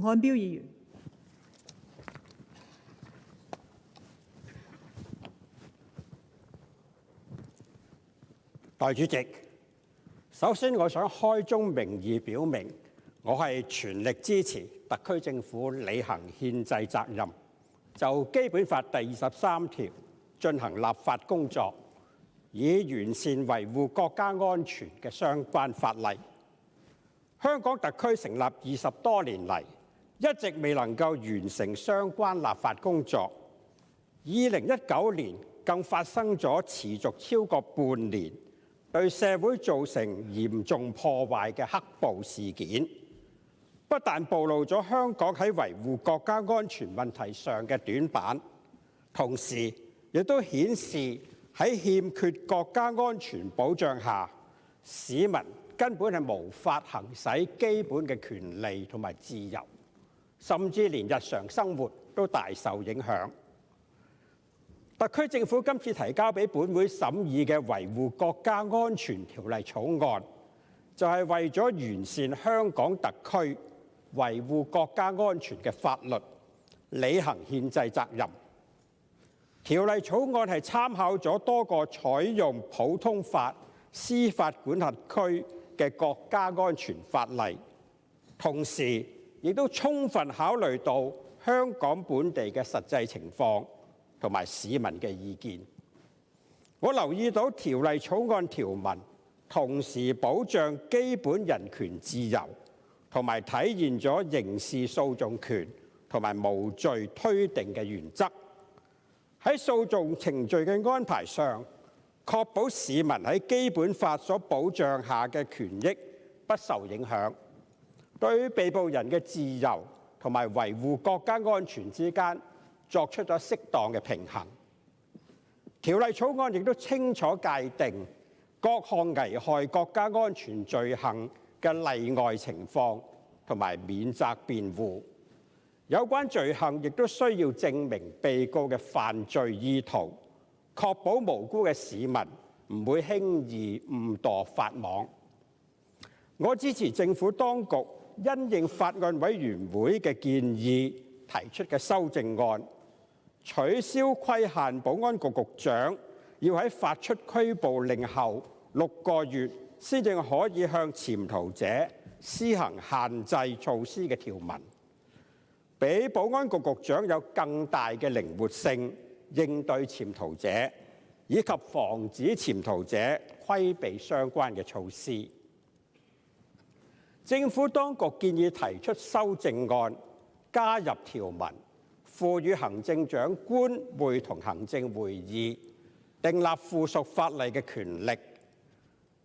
漢標議員。代理主席，首先我想開宗明義表明，我係全力支持特區政府履行憲制責任，就《基本法》第23條進行立法工作，以完善維護國家安全嘅相關法例。香港特區成立20多年嚟，一直未能夠完成相關立法工作。2019年更發生咗持續超過半年，對社會造成嚴重破壞嘅黑暴事件，不但暴露咗香港喺維護國家安全問題上嘅短板，同時亦都顯示喺欠缺國家安全保障下，市民根本係無法行使基本嘅權利同埋自由，甚至連日常生活都大受影響。特區政府今次提交俾本會審議嘅《維護國家安全條例草案》，就係為咗完善香港特區維護國家安全嘅法律，履行憲制責任。條例草案係參考咗多個採用普通法司法管轄區嘅國家安全法例，同時亦都充分考慮到香港本地嘅實際情況同埋市民嘅意見。我留意到條例草案條文同時保障基本人權自由，同埋體現咗刑事訴訟權同埋無罪推定嘅原則。喺訴訟程序嘅安排上，確保市民喺基本法所保障下嘅權益不受影響，對於被捕人嘅自由同埋維護國家安全之間作出咗適當嘅平衡。條例草案亦都清楚界定各項危害國家安全罪行嘅例外情況同埋免責辯護。有關罪行亦都需要證明被告嘅犯罪意圖，確保無辜嘅市民唔會輕易誤墮法網。我支持政府當局因應法案委員會嘅建議提出嘅修正案，取消規限保安局局長要喺發出拘捕令後6個月先至可以向潛逃者施行限制措施嘅條文，俾保安局局長有更大嘅靈活性應對潛逃者，以及防止潛逃者規避相關嘅措施。政府當局建議提出修正案，加入條文，賦予行政長官會同行政會議訂立附屬法例嘅權力，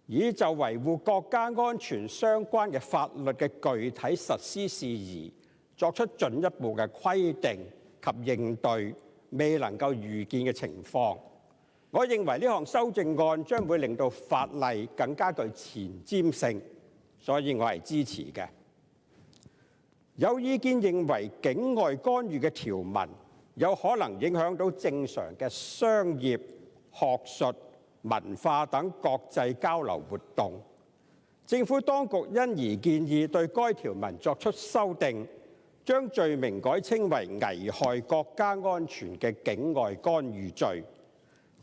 以就維護國家安全相關嘅法律嘅具體實施事宜作出進一步嘅規定及應對未能夠預見嘅情況。我認為呢項修正案將會令到法例更加具前瞻性，所以我係支持嘅。有意見認為境外干預嘅條文有可能影響到正常嘅商業、學術、文化等國際交流活動。政府當局因而建議對該條文作出修訂，將罪名改稱為危害國家安全嘅境外干預罪。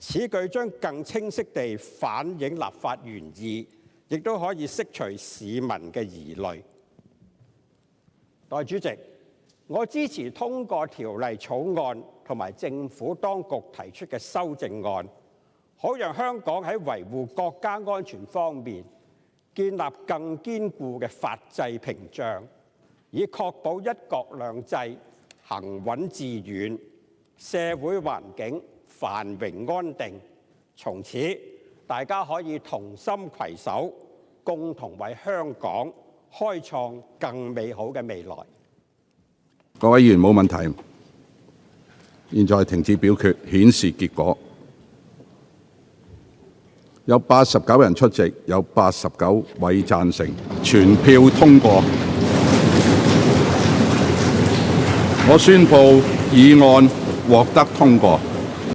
此舉將更清晰地反映立法原意，亦都可以釋除市民嘅疑慮。代理主席，我支持通過條例草案同埋政府當局提出嘅修正案，好讓香港喺維護國家安全方面建立更堅固嘅法制屏障，以確保一國兩制行穩致遠，社會環境繁榮安定。從此，大家可以同心攜手，共同為香港開創更美好嘅未來。各位議員冇問題，現在停止表決，顯示結果。有89人出席，有89位贊成，全票通過。我宣布議案獲得通過。